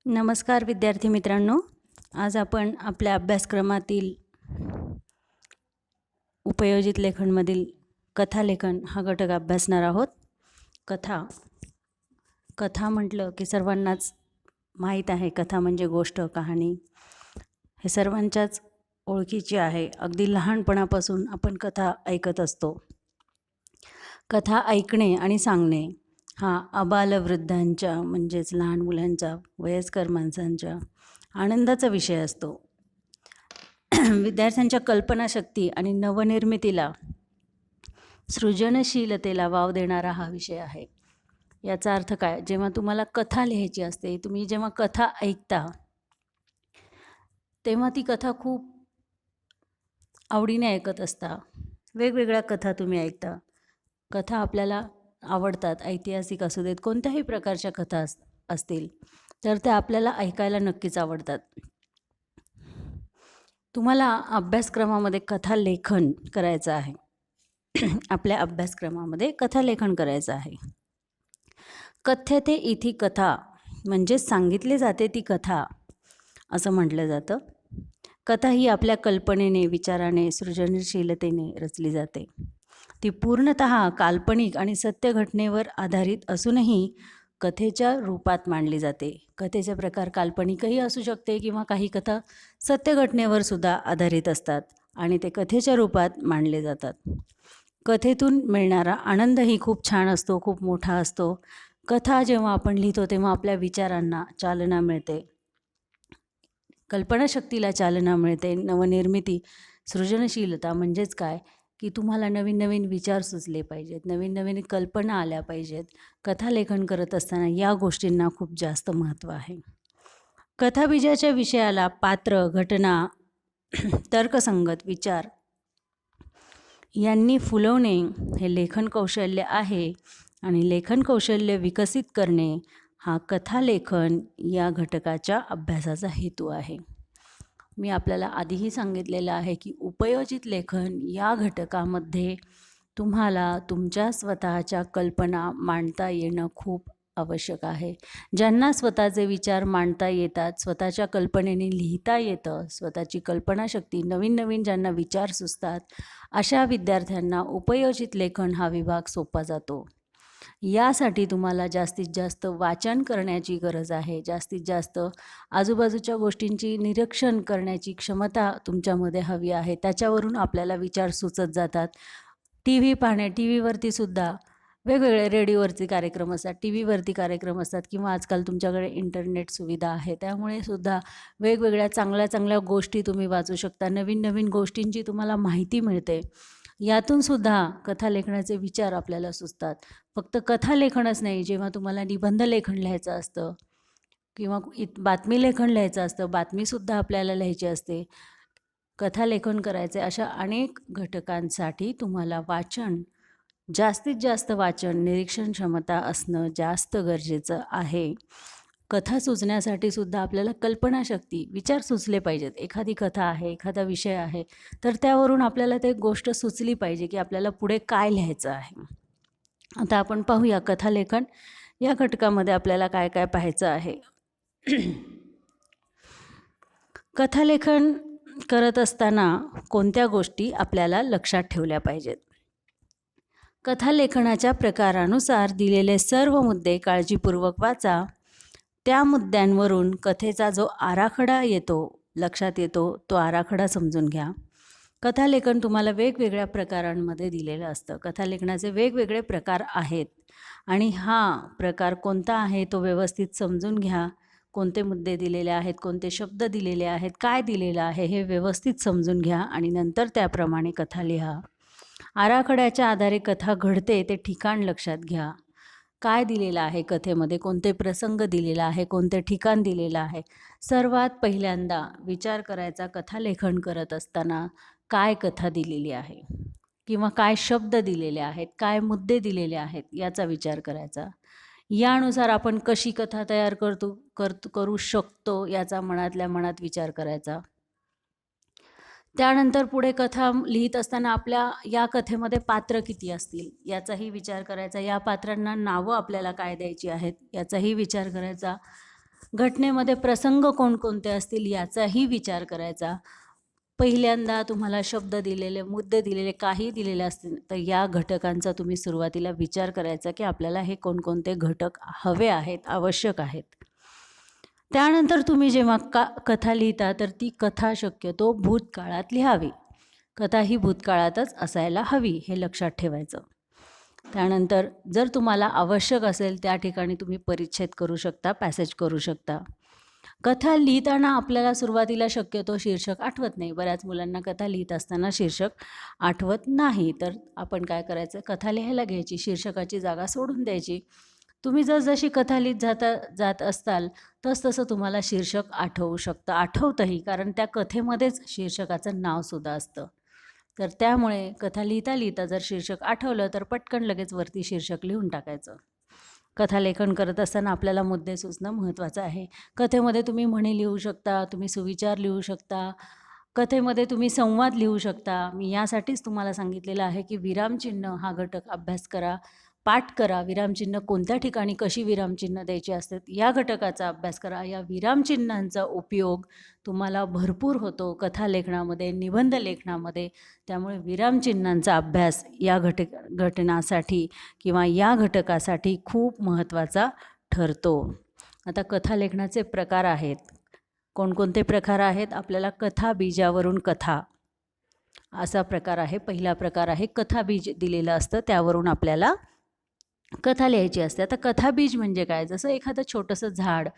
नमस्कार विद्यार्थी मित्रांनो, आज आपण आपल्या अभ्यासक्रमातील उपयोजित लेखनमधील कथालेखन हा घटक अभ्यासणार आहोत. कथा म्हटलं की सर्वांनाच माहीत आहे. कथा म्हणजे गोष्ट, कहाणी हे सर्वांच्याच ओळखीची आहे. अगदी लहानपणापासून आपण कथा ऐकत असतो. कथा ऐकणे आणि सांगणे हा आबालवृद्धांच्या म्हणजेच लहान मुलांच्या, वयस्कर माणसांच्या आनंदाचा विषय असतो. विद्यार्थ्यांच्या कल्पनाशक्ती आणि नवनिर्मितीला, सृजनशीलतेला वाव देणारा हा विषय आहे. याचा अर्थ काय? जेव्हा तुम्हाला कथा लिहायची असते, तुम्ही जेव्हा कथा ऐकता तेव्हा ती कथा खूप आवडीने ऐकत असता. वेगवेगळ्या कथा तुम्ही ऐकता. कथा आपल्याला आवडतात, ऐतिहासिक असू देत, कोणत्याही प्रकारच्या कथा असतील तर त्या आपल्याला ऐकायला नक्कीच आवडतात. तुम्हाला अभ्यासक्रमामध्ये कथालेखन करायचं आहे. आपल्या अभ्यासक्रमामध्ये कथालेखन करायचं आहे. कथ्यते इति कथा म्हणजे सांगितली जाते ती कथा असं म्हटलं जातं. कथा ही आपल्या कल्पनेने, विचाराने, सृजनशीलतेने रचली जाते. ती पूर्णतः काल्पनिक आणि सत्य घटनेवर आधारित असूनही कथेच्या रूपात मांडली जाते. कथेचे प्रकार काल्पनिकही असू शकते किंवा काही कथा सत्य घटनेवर सुद्धा आधारित असतात आणि ते कथेच्या रूपात मांडले जातात. कथेतून मिळणारा आनंदही खूप छान असतो, खूप मोठा असतो. कथा जेव्हा आपण लिहितो तेव्हा आपल्या विचारांना चालना मिळते, कल्पनाशक्तीला चालना मिळते. नवनिर्मिती, सृजनशीलता म्हणजेच काय की तुम्हाला नवीन नवीन विचार सुचले पाहिजेत, नवीन नवीन कल्पना आल्या पाहिजेत. कथालेखन करत असताना या गोष्टींना खूप जास्त महत्त्व आहे. कथाबीजाच्या विषयाला पात्र, घटना, तर्कसंगत विचार यांनी फुलवणे हे लेखन कौशल्य आहे आणि लेखन कौशल्य विकसित करणे हा कथालेखन या घटकाच्या अभ्यासाचा हेतू आहे. मी आपल्याला आधीही सांगितलेलं आहे की उपयोजित लेखन या घटकामध्ये तुम्हाला तुमच्या स्वतःच्या कल्पना मांडता येणं खूप आवश्यक आहे. ज्यांना स्वतःचे विचार मांडता येतात, स्वतःच्या कल्पनेने लिहिता येतं, स्वतःची कल्पनाशक्ती, नवीन नवीन ज्यांना विचार सुचतात, अशा विद्यार्थ्यांना उपयोजित लेखन हा विभाग सोपा जातो. यासाठी तुम्हाला जास्तीत जास्त वाचन करण्याची गरज आहे. जास्तीत जास्त आजूबाजूच्या गोष्टींची निरीक्षण करण्याची क्षमता तुमच्यामध्ये हवी आहे. त्याच्यावरून आपल्याला विचार सुचत जातात. टी व्हीवरती सुद्धा वेगवेगळे रेडिओवरती कार्यक्रम असतात, टी व्हीवरती कार्यक्रम असतात किंवा आजकाल तुमच्याकडे इंटरनेट सुविधा आहे. त्यामुळे सुद्धा वेगवेगळ्या चांगल्या चांगल्या गोष्टी तुम्ही वाचू शकता. नवीन नवीन गोष्टींची तुम्हाला माहिती मिळते. यातून सुद्धा कथालेखनाचे विचार आपल्याला सुचतात. फक्त कथालेखनच नाही, जेव्हा तुम्हाला निबंध लेखन लिहायचं असतं किंवा बातमी लेखन लिहायचं असतं, बातमीसुद्धा आपल्याला लिहायची असते, कथालेखन करायचे, अशा अनेक घटकांसाठी तुम्हाला वाचन, जास्तीत जास्त वाचन, निरीक्षण क्षमता असणं जास्त गरजेचं आहे. कथा सुचण्यासाठी सुद्धा आपल्याला कल्पनाशक्ती, विचार सुचले पाहिजेत. एखादी कथा आहे, एखादा विषय आहे, तर त्यावरून आपल्याला ते गोष्ट सुचली पाहिजे की आपल्याला पुढे काय लिहायचं आहे. आता आपण पाहूया कथालेखन या घटकामध्ये आपल्याला काय काय पाहायचं आहे. कथालेखन करत असताना कोणत्या गोष्टी आपल्याला लक्षात ठेवल्या पाहिजेत. कथालेखनाच्या प्रकारानुसार दिलेले सर्व मुद्दे काळजीपूर्वक वाचा. त्या मुद्द्यांवरून कथेचा जो आराखडा लक्षात येतो, तो आराखडा समजून घ्या. कथालेखन तुम्हाला वेगवेगळ्या प्रकारांमध्ये दिलेलं असतं. कथालेखनाचे वेगवेगळे प्रकार आहेत आणि हा प्रकार कोणता आहे तो व्यवस्थित समजून घ्या. कोणते मुद्दे दिलेले आहेत, कोणते शब्द दिलेले आहेत, काय दिलेलं आहे हे व्यवस्थित समजून घ्या आणि नंतर त्याप्रमाणे कथा लिहा. आराखड्याच्या आधारे कथा घडते ते ठिकाण लक्षात घ्या. काय दिलेलं आहे कथेमध्ये, कोणते प्रसंग दिलेला आहे, कोणते ठिकाण दिलेलं आहे. सर्वात पहिल्यांदा विचार करायचा, कथालेखन करत असताना काय कथा दिलेली आहे किंवा काय शब्द दिलेले आहेत, काय मुद्दे दिलेले आहेत याचा विचार करायचा. यानुसार आपण कशी कथा तयार करू शकतो याचा मनातल्या मनात विचार करायचा. त्यानंतर पुढे कथा लिहित असताना आपल्या या कथेमध्ये पात्र किती असतील याचाही विचार करायचा. या पात्रांना नावं आपल्याला काय द्यायची आहेत याचाही विचार करायचा. घटनेमध्ये प्रसंग कोणकोणते असतील याचाही विचार करायचा. पहिल्यांदा तुम्हाला शब्द दिलेले, मुद्दे दिलेले, काही दिलेले असतील तर या घटकांचा तुम्ही सुरुवातीला विचार करायचा की आपल्याला हे कोणकोणते घटक हवे आहेत, आवश्यक आहेत. त्यानंतर तुम्ही जेव्हा कथा लिहिता तर ती कथा शक्यतो भूतकाळात लिहावी. कथा ही भूतकाळातच असायला हवी हे लक्षात ठेवायचं. त्यानंतर जर तुम्हाला आवश्यक असेल त्या ठिकाणी तुम्ही परिच्छेद करू शकता, पॅसेज करू शकता. कथा लिहिताना आपल्याला सुरुवातीला शक्यतो शीर्षक आठवत नाही. बऱ्याच मुलांना कथा लिहित असताना शीर्षक आठवत नाही. तर आपण काय करायचं, कथा लिहायला घ्यायची, शीर्षकाची जागा सोडून द्यायची. तुम्ही जशी कथा लिहित जात असताल तसं तुम्हाला शीर्षक आठवू शकतं, आठवतंही, कारण त्या कथेमध्येच शीर्षकाचं नावसुद्धा असतं. तर त्यामुळे कथा लिहिता लिहिता जर शीर्षक आठवलं तर पटकन लगेच वरती शीर्षक लिहून टाकायचं. कथालेखन करत असताना आपल्याला मुद्दे सुचणं महत्त्वाचं आहे. कथेमध्ये तुम्ही म्हणी लिहू शकता, तुम्ही सुविचार लिहू शकता, कथेमध्ये तुम्ही संवाद लिहू शकता. मी यासाठीच तुम्हाला सांगितलेलं आहे की विरामचिन्ह हा घटक अभ्यास करा, पाठ करा. विरामचिन्ह कोणत्या ठिकाणी कशी विरामचिन्ह द्यायची असतात या घटकाचा अभ्यास करा. या विरामचिन्हांचा उपयोग तुम्हाला भरपूर होतो कथालेखनामध्ये, निबंध लेखनामध्ये. त्यामुळे विरामचिन्हांचा अभ्यास या घटनासाठी किंवा या घटकासाठी खूप महत्त्वाचा ठरतो. आता कथालेखनाचे प्रकार आहेत. कोणकोणते प्रकार आहेत? आपल्याला कथाबीजावरून कथा असा प्रकार आहे. पहिला प्रकार आहे कथाबीज दिलेलं असतं, त्यावरून आपल्याला कथा लिहायची असते. आता कथाबीज म्हणजे काय? जसं एखादं छोटंसं झाड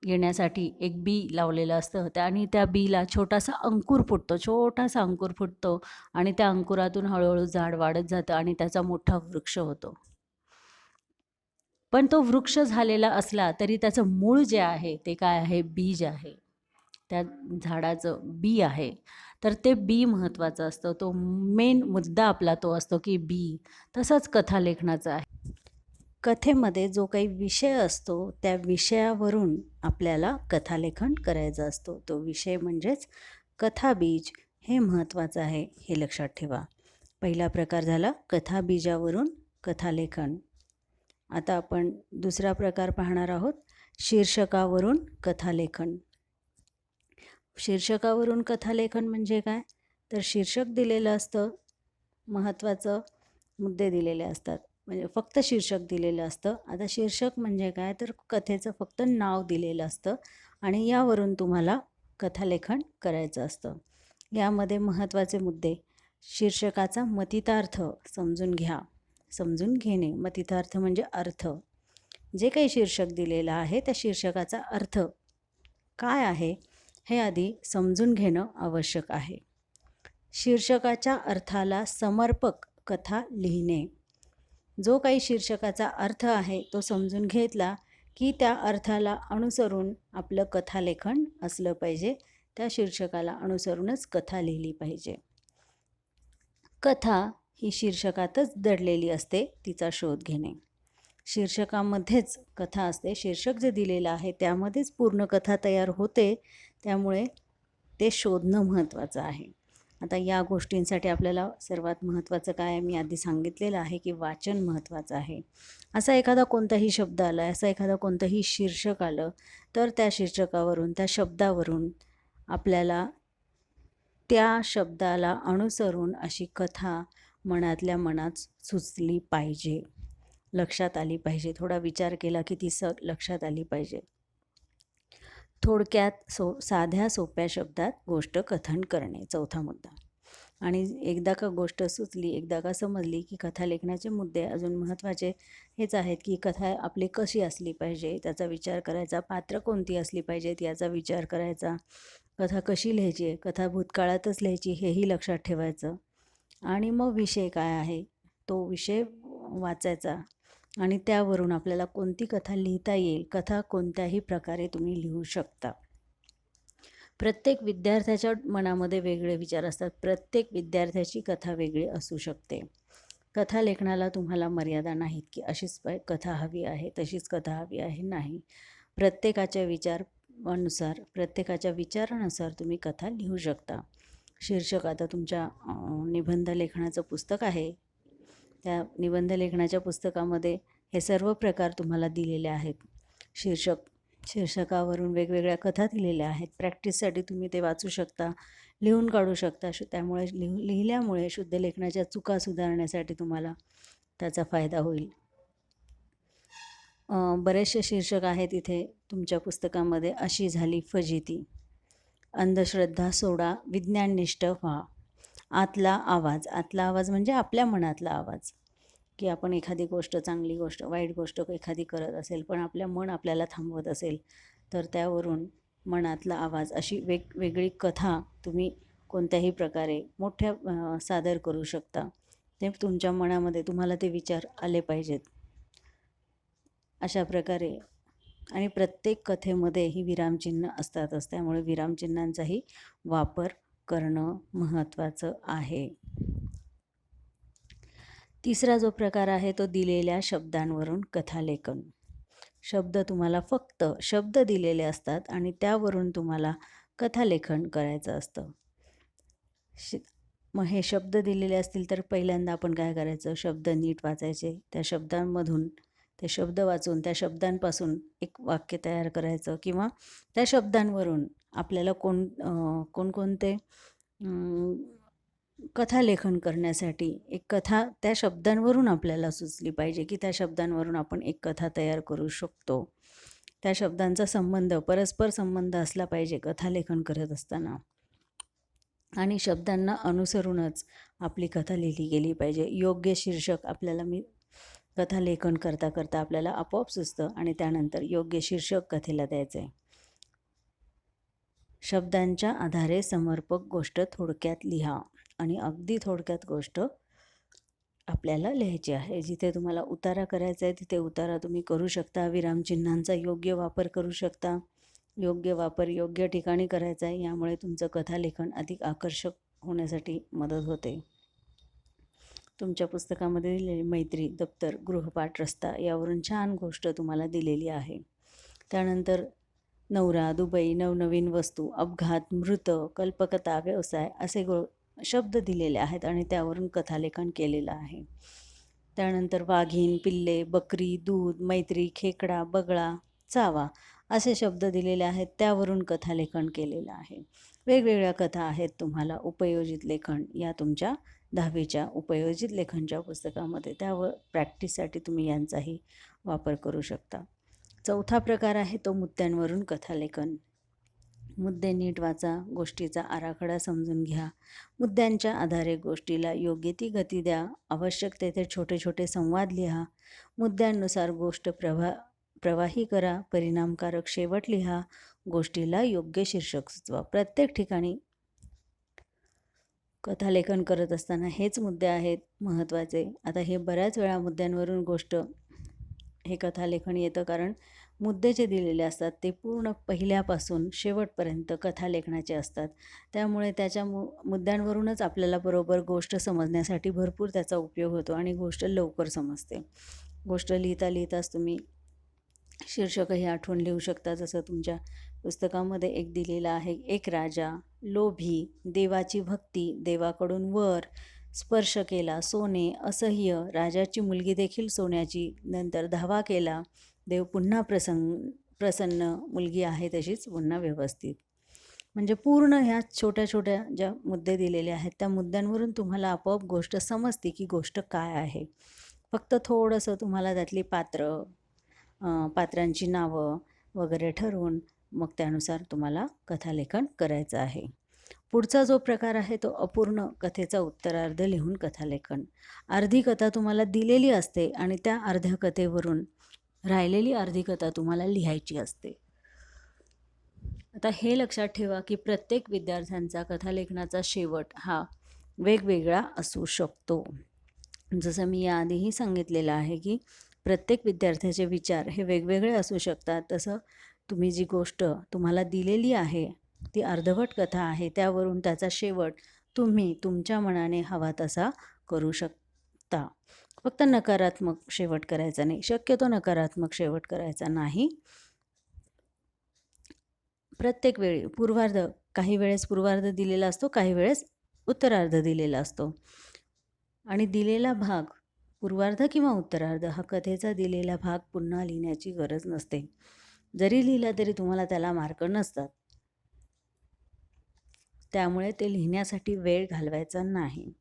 येण्यासाठी एक बी लावलेलं असतं आणि त्या बीला छोटासा अंकुर फुटतो आणि त्या अंकुरातून हळूहळू झाड वाढत जातं आणि त्याचा मोठा वृक्ष होतो. पण तो वृक्ष झालेला असला तरी त्याचं मूळ जे आहे ते काय आहे? बीज आहे. त्या झाडाचं बी आहे. तर ते बी महत्त्वाचं असतं. तो मेन मुद्दा आपला तो असतो की बी. तसंच कथालेखनाचं आहे. कथेमध्ये जो काही विषय असतो त्या विषयावरून आपल्याला कथालेखन करायचं असतो. तो विषय म्हणजेच कथाबीज. हे महत्त्वाचं आहे, हे लक्षात ठेवा. पहिला प्रकार झाला कथाबीजावरून कथालेखन. आता आपण दुसरा प्रकार पाहणार आहोत, शीर्षकावरून कथालेखन. शीर्षकावरून कथालेखन म्हणजे काय? तर शीर्षक दिलेलं असतं, महत्त्वाचं मुद्दे दिलेले असतात, म्हणजे फक्त शीर्षक दिलेलं असतं. आता शीर्षक म्हणजे काय? तर कथेचं फक्त नाव दिलेलं असतं आणि यावरून तुम्हाला कथालेखन करायचं असतं. यामध्ये महत्त्वाचे मुद्दे, शीर्षकाचा मतितार्थ समजून घ्या. समजून घेणे, मतितार्थ म्हणजे अर्थ. जे काही शीर्षक दिलेलं आहे त्या शीर्षकाचा अर्थ काय आहे हे आधी समजून घेणं आवश्यक आहे. शीर्षकाच्या अर्थाला समर्पक कथा लिहिणे. जो काही शीर्षकाचा अर्थ आहे तो समजून घेतला की त्या अर्थाला अनुसरून आपलं कथालेखन असलं पाहिजे. त्या शीर्षकाला अनुसरूनच कथा लिहिली पाहिजे. कथा ही शीर्षकातच दडलेली असते, तिचा शोध घेणे. शीर्षकामध्येच कथा असते. शीर्षक जे दिलेलं आहे त्यामध्येच पूर्ण कथा तयार होते. त्यामुळे ते शोधणं महत्त्वाचं आहे. आता या गोष्टींसाठी आपल्याला सर्वात महत्त्वाचं काय आहे? मी आधी सांगितलेलं आहे की वाचन महत्त्वाचं आहे. असा एखादा कोणताही शब्द आला, असा एखादा कोणतंही शीर्षक आलं तर त्या शीर्षकावरून, त्या शब्दावरून आपल्याला त्या शब्दाला अनुसरून अशी कथा मनातल्या मनात सुचली पाहिजे, लक्षात आली पाहिजे. थोडा विचार केला की ती लक्षात आली पाहिजे. थोडक्यात साध्या सोप्या शब्दात गोष्ट कथन करणे, चौथा मुद्दा. आणि एकदा का गोष्ट सुचली, एकदा का समजली की कथा लेखनाचे मुद्दे अजून महत्त्वाचे हेच आहेत की कथा आपली कशी असली पाहिजे, त्याचा विचार करायचा. पात्र कोणती असली पाहिजेत याचा विचार करायचा. कथा कशी लिहायची आहे, कथा भूतकाळातच लिहायची हेही लक्षात ठेवायचं. आणि मग विषय काय आहे तो विषय वाचायचा आणि त्यावरून आपल्याला कोणती कथा लिहिता येईल. कथा कोणत्याही प्रकारे तुम्ही लिहू शकता. प्रत्येक विद्यार्थ्याच्या मनामध्ये वेगळे विचार असतात. प्रत्येक विद्यार्थ्याची कथा वेगळी असू शकते. कथा लेखनाला तुम्हाला मर्यादा नाहीत की अशीच कथा हवी आहे, तशीच कथा हवी आहे, नाही. प्रत्येकाच्या विचारानुसार, प्रत्येकाच्या विचारानुसार तुम्ही कथा लिहू शकता. शीर्षक, आता तुमच्या निबंध लेखनाचं पुस्तक आहे, त्या निबंध लेखनाच्या पुस्तकामध्ये हे सर्व प्रकार तुम्हाला दिलेले आहेत. शीर्षक शीर्षकावरून वेगवेगळ्या कथा दिलेल्या आहेत. प्रॅक्टिससाठी तुम्ही ते वाचू शकता, लिहून काढू शकता. त्यामुळे लिहिल्यामुळे शुद्ध लेखनाच्या चुका सुधारण्यासाठी तुम्हाला त्याचा फायदा होईल. बरेचसे शीर्षक आहेत इथे तुमच्या पुस्तकामध्ये. अशी झाली फजिती, अंधश्रद्धा सोडा, विज्ञाननिष्ठ व्हा, आतला आवाज. आतला आवाज म्हणजे आपल्या मनातला आवाज, की आपण एखादी गोष्ट, चांगली गोष्ट, वाईट गोष्ट एखादी करत असेल, पण आपल्या मन आपल्याला थांबवत असेल, तर त्यावरून मनातला आवाज अशी वेगवेगळी कथा तुम्ही कोणत्याही प्रकारे मोठ्या सादर करू शकता. ते तुमच्या मनामध्ये तुम्हाला ते विचार आले पाहिजेत अशा प्रकारे. आणि प्रत्येक कथेमध्ये ही विरामचिन्ह असतातच, त्यामुळे विरामचिन्हांचाही वापर करणं महत्त्वाचं आहे. तिसरा जो प्रकार आहे तो दिलेल्या शब्दांवरून कथालेखन. शब्द तुम्हाला फक्त शब्द दिलेले असतात आणि त्यावरून तुम्हाला कथालेखन करायचं असतं. मग हे शब्द दिलेले असतील तर पहिल्यांदा आपण काय करायचं, शब्द नीट वाचायचे. त्या शब्दांमधून ते शब्द वाचून त्या शब्दांपासून एक वाक्य तयार करायचं, किंवा त्या शब्दांवरून आपल्याला कोणकोणते कथालेखन करण्यासाठी एक कथा त्या शब्दांवरून आपल्याला सुचली पाहिजे, की त्या शब्दांवरून आपण एक कथा तयार करू शकतो. त्या शब्दांचा संबंध, परस्पर संबंध असला पाहिजे कथालेखन करत असताना, आणि शब्दांना अनुसरूनच आपली कथा लिहिली गेली पाहिजे. योग्य शीर्षक आपल्याला कथालेखन करता करता आपल्याला आपोआप सुचतं आणि त्यानंतर योग्य शीर्षक कथेला द्यायचं आहे. शब्दांच्या आधारे समर्पक गोष्ट थोडक्यात लिहा, आणि अगदी थोडक्यात गोष्ट आपल्याला लिहायची आहे. जिथे तुम्हाला उतारा करायचा आहे तिथे उतारा तुम्ही करू शकता. विरामचिन्हांचा योग्य वापर करू शकता. योग्य वापर योग्य ठिकाणी करायचा आहे. यामुळे तुमचं कथालेखन अधिक आकर्षक होण्यासाठी मदत होते. तुमच्या पुस्तकामध्ये दिलेली मैत्री, दप्तर, गृहपाठ, रस्ता यावरून छान गोष्ट तुम्हाला दिलेली आहे. त्यानंतर नवरा, दुबई, नवनवीन वस्तू, अपघात, मृत, कल्पकथा, व्यवसाय असे शब्द दिलेले आहेत आणि त्यावरून कथालेखन केलेलं आहे. त्यानंतर वाघीण, पिल्ले, बकरी, दूध, मैत्री, खेकडा, बगळा, चावा असे शब्द दिलेले आहेत, त्यावरून कथालेखन केलेलं आहे. वेगवेगळ्या कथा आहेत तुम्हाला उपयोजित लेखन या तुमच्या 10वीच्या उपयोजित लेखनच्या पुस्तकामध्ये. त्यावर प्रॅक्टिससाठी तुम्ही यांचाही वापर करू शकता. चौथा प्रकार आहे तो मुद्द्यांवरून कथालेखन. मुद्दे नीट वाचा, गोष्टीचा आराखडा समजून घ्या, मुद्द्यांच्या आधारे गोष्टीला योग्य ती गती द्या, आवश्यक तेथे छोटे छोटे संवाद लिहा, मुद्द्यांनुसार गोष्ट प्रवाही करा, परिणामकारक शेवट लिहा, गोष्टीला योग्य शीर्षक सुचवा. प्रत्येक ठिकाणी कथालेखन करत असताना हेच मुद्दे आहेत महत्त्वाचे. आता हे बऱ्याच वेळा मुद्द्यांवरून गोष्ट हे कथालेखन येतं, कारण मुद्दे जे दिलेले असतात ते पूर्ण पहिल्यापासून शेवटपर्यंत कथालेखनाचे असतात. त्यामुळे त्याच्या मुद्द्यांवरूनच आपल्याला बरोबर गोष्ट समजण्यासाठी भरपूर त्याचा उपयोग होतो आणि गोष्ट लवकर समजते. गोष्ट लिहिता लिहिताच तुम्ही शीर्षकही आठवण लिहू शकता. जसं तुमच्या पुस्तकामध्ये एक दिलेलं आहे, एक राजा, लोभी, देवाची भक्ती, देवाकडून वर, स्पर्श केला, सोने, असह्य, राजाची मुलगी देखील सोन्याची, नंतर धावा केला, देव पुन्हा प्रसन्न, मुलगी आहे तशीच पुन्हा व्यवस्थित. म्हणजे पूर्ण ह्या छोट्या छोट्या ज्या मुद्दे दिलेले आहेत त्या मुद्द्यांवरून तुम्हाला आपोआप गोष्ट समजते की गोष्ट काय आहे. फक्त थोडंसं तुम्हाला त्यातली पात्रांची नावं वगैरे ठरवून मग त्यानुसार तुम्हाला कथालेखन करायचं आहे. पुढचा जो प्रकार आहे तो अपूर्ण कथेचा उत्तरार्ध लिहून कथालेखन. अर्धी कथा तुम्हाला दिलेली असते आणि त्या अर्ध्या कथेवरून राहिलेली अर्धी कथा तुम्हाला लिहायची असते. आता हे लक्षात ठेवा की प्रत्येक विद्यार्थ्यांचा कथालेखनाचा शेवट हा वेगवेगळा असू शकतो. जसं मी याआधीही सांगितलेलं आहे की प्रत्येक विद्यार्थ्याचे विचार हे वेगवेगळे असू शकतात. तसं तुम्ही जी गोष्ट तुम्हाला दिलेली आहे ती अर्धवट कथा आहे, त्यावरून त्याचा शेवट तुम्ही तुमच्या मनाने हवा तसा करू शकता. फक्त नकारात्मक शेवट करायचा नाही, शक्यतो नकारात्मक शेवट करायचा नाही. प्रत्येक वेळी काही वेळेस पूर्वार्ध दिलेला असतो, काही वेळेस उत्तरार्ध दिलेला असतो. आणि दिलेला भाग पूर्वार्ध किंवा उत्तरार्ध हा कथेचा दिलेला भाग पुन्हा लिहिण्याची गरज नसते. जरी लिहिला तरी तुम्हाला त्याला मार्क नसतात. त्यामुळे ते लिहिण्यासाठी वेळ घालवायचा नाही.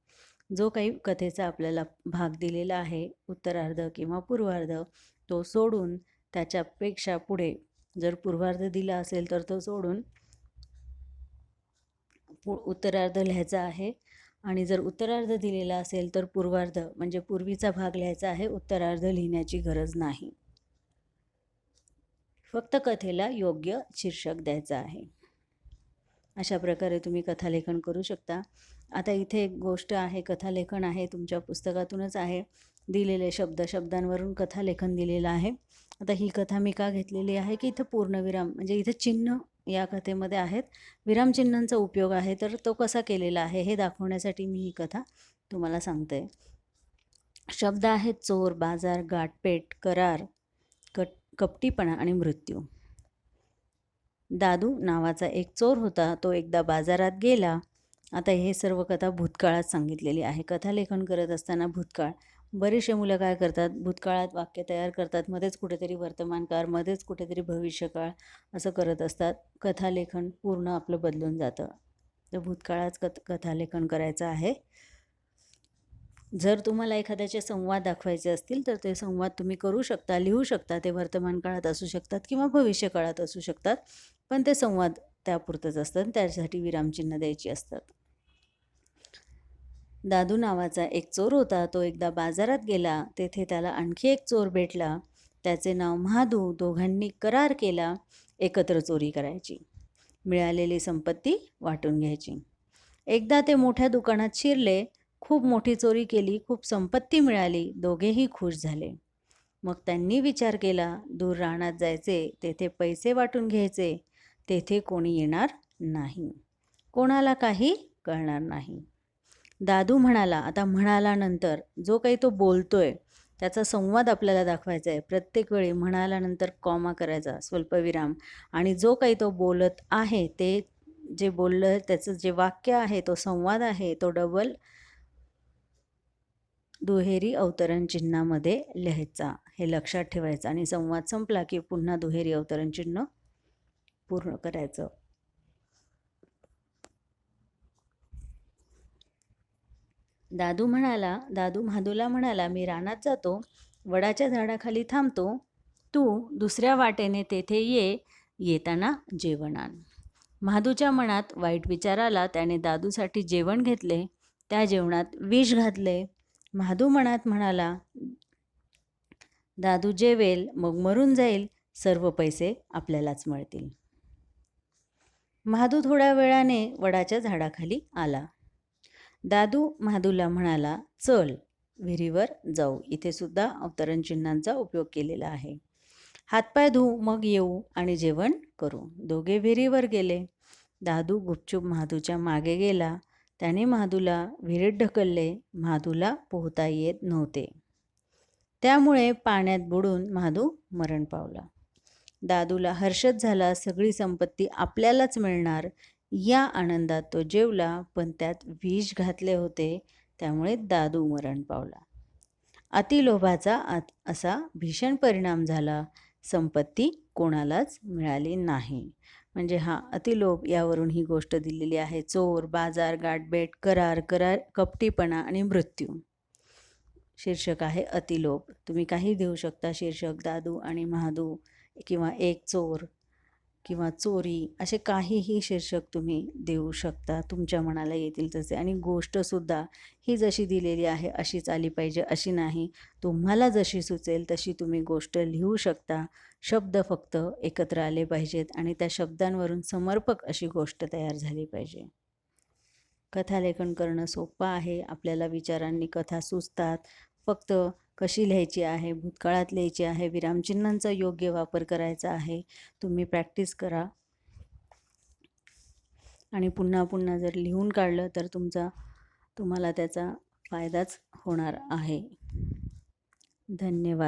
जो काही कथेचा आपल्याला भाग दिलेला आहे, उत्तरार्ध किंवा पूर्वार्ध, तो सोडून त्याच्यापेक्षा पुढे जर पूर्वार्ध दिला असेल तर तो सोडून उत्तरार्ध लिहायचा आहे. आणि जर उत्तरार्ध दिलेला असेल तर पूर्वार्ध म्हणजे पूर्वीचा भाग लिहायचा आहे. उत्तरार्ध लिहिण्याची गरज नाही. फक्त कथेला योग्य शीर्षक द्यायचं आहे. अशा प्रकारे तुम्ही कथालेखन करू शकता. आता इथे एक गोष्ट आहे, कथालेखन आहे, तुमच्या पुस्तकातूनच आहे. दिलेले शब्दांवरून कथालेखन दिलेलं आहे. आता ही कथा मी का घेतलेली आहे की इथं पूर्णविराम म्हणजे इथे चिन्ह या कथेमध्ये आहेत. विरामचिन्हांचा उपयोग आहे, तर तो कसा केलेला आहे हे दाखवण्यासाठी मी ही कथा तुम्हाला सांगते. शब्द आहेत चोर, बाजार, गाठपेट, करार, कपटीपणा आणि मृत्यू. दादू नावाचा एक चोर होता. तो एकदा बाजारात गेला. आता हे सर्व कथा भूतकाळात सांगितलेली आहे. कथालेखन करत असताना भूतकाळ, बरेचसे मुलं काय करतात, भूतकाळात वाक्य तयार करतात, मध्येच कुठेतरी वर्तमानकाळ, मध्येच कुठेतरी भविष्यकाळ असं करत असतात. कथालेखन पूर्ण आपलं बदलून जातं. तर भूतकाळात कथालेखन करायचं आहे. जर तुम्हाला एखाद्याचे संवाद दाखवायचे असतील तर ते संवाद तुम्ही करू शकता, लिहू शकता. ते वर्तमान काळात असू शकतात किंवा भविष्य काळात असू शकतात, पण ते संवाद त्यापुरतंच असतात, त्यासाठी विरामचिन्ह द्यायची असतात. दादू नावाचा एक चोर होता. तो एकदा बाजारात गेला. तेथे त्याला आणखी एक चोर भेटला. त्याचे नाव महादू. दोघांनी करार केला एकत्र चोरी करायची, मिळालेली संपत्ती वाटून घ्यायची. एकदा ते मोठ्या दुकानात शिरले. खूप मोठी चोरी केली, खूप संपत्ती मिळाली. दोघेही खुश झाले. मग त्यांनी विचार केला, दूर रानात जायचे, तेथे पैसे वाटून घ्यायचे. तेथे कोणी येणार नाही, कोणाला काही कळणार नाही. दादू म्हणाला. आता म्हणाल्यानंतर जो काही तो बोलतोय त्याचा संवाद आपल्याला दाखवायचा आहे. प्रत्येक वेळी म्हणाल्यानंतर कॉमा करायचा, स्वल्पविराम, आणि जो काही तो बोलत आहे ते जे बोललं त्याचं जे वाक्य आहे, तो संवाद आहे, तो डबल दुहेरी अवतरण चिन्हामध्ये लिहायचा. हे लक्षात ठेवायचं. आणि संवाद संपला की पुन्हा दुहेरी अवतरण चिन्ह पूर्ण करायचं. दादू महादूला म्हणाला, मी रानात जातो, वडाच्या झाडाखाली थांबतो, तू दुसऱ्या वाटेने तेथे ये, येताना जेवण आण. महादूच्या मनात वाईट विचार आला. त्याने दादूसाठी जेवण घेतले. त्या जेवणात विष घातले. महादू मनात म्हणाला, दादू जेवेल मग मरून जाईल, सर्व पैसे आपल्यालाच मिळतील. महादू थोड्या वेळाने वडाच्या झाडाखाली आला. दादू महादूला म्हणाला, चल विहिरीवर जाऊ. इथे सुद्धा अवतरण चिन्हांचा उपयोग केलेला आहे. हातपाय धुवू, मग येऊ आणि जेवण करू. दोघे विहिरीवर गेले. दादू गुपचूप महादूच्या मागे गेला. त्याने महादूला विहिरीत ढकलले. महादूला पोहता येत नव्हते, त्यामुळे पाण्यात बुडून महादू मरण पावला. दादूला हर्षच झाला. सगळी संपत्ती आपल्यालाच मिळणार या आनंदात तो जेवला, पण त्यात विष घातले होते, त्यामुळे दादू मरण पावला. अतिलोभाचा असा भीषण परिणाम झाला. संपत्ती कोणालाच मिळाली नाही. म्हणजे हा अतिलोभ, यावरून ही गोष्ट दिलेली आहे. चोर, बाजार, गाठभेट, करार, कपटीपणा आणि मृत्यू. शीर्षक आहे अतिलोभ. तुम्ही काही देऊ शकता शीर्षक, दादू आणि महादू किंवा एक चोर किंवा चोरी, असे काहीही शीर्षक तुम्ही देऊ शकता तुमच्या मनाला येतील तसे. आणि गोष्टसुद्धा ही जशी दिलेली आहे अशीच आली पाहिजे अशी नाही. तुम्हाला जशी सुचेल तशी तुम्ही गोष्ट लिहू शकता. शब्द फक्त एकत्र आले पाहिजेत आणि त्या शब्दांवरून समर्पक अशी गोष्ट तयार झाली पाहिजे. कथालेखन करणं सोपं आहे. आपल्याला विचारांनी कथा सुचतात. फक्त कशी लिहायची आहे, भूतकाळात लिहायची आहे, विरामचिन्हांचा योग्य वापर करायचा आहे. तुम्ही प्रॅक्टिस करा आणि पुन्हा पुन्हा जर लिहून काढलं तर तुम्हाला त्याचा फायदाच होणार आहे. धन्यवाद.